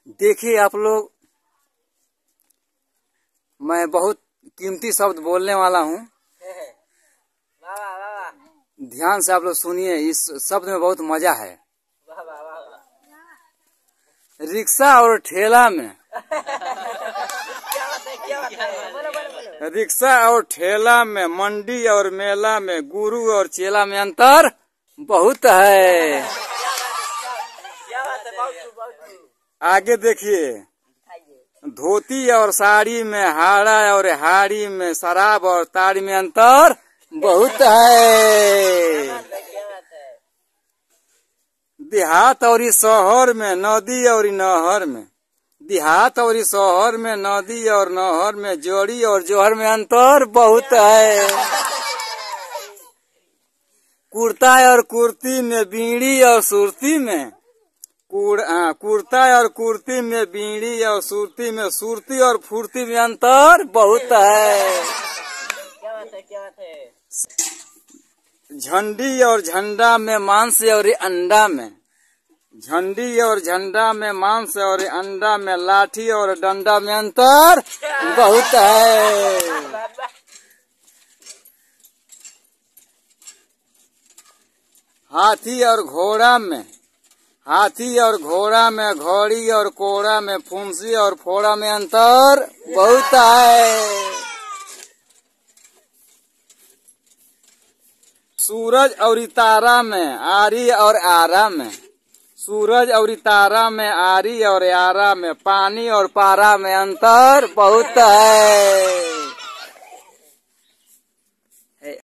देखिए आप लोग, मैं बहुत कीमती शब्द बोलने वाला हूँ। ध्यान से आप लोग सुनिए, इस शब्द में बहुत मजा है। रिक्शा और ठेला में रिक्शा और ठेला में, मंडी और मेला में, गुरु और चेला में अंतर बहुत है। आगे देखिए, धोती और साड़ी में, हाड़ा और हाड़ी में, शराब और ताड़ी में अंतर बहुत है। देहात और शहर में, नदी और नहर में, देहात और शहर में, नदी और नहर में, जोड़ी और जोहर में अंतर बहुत है। कुर्ता और कुर्ती में, बीड़ी और सुरती में, कुर्ता और कुर्ती में, बीड़ी और सुरती में, सुरती और फुर्ती में अंतर बहुत है। क्या बात है? झंडी और झंडा में, मांस और अंडा में, झंडी और झंडा में, मांस और अंडा में, लाठी और डंडा में अंतर बहुत है। हाथी और घोड़ा में, हाथी और घोड़ा में, घोड़ी और कोड़ा में, फुंसी और फोड़ा में अंतर बहुत है। सूरज और तारा में, आरी और आरा में, सूरज और तारा में, आरी और आरा में, पानी और पारा में अंतर बहुत है।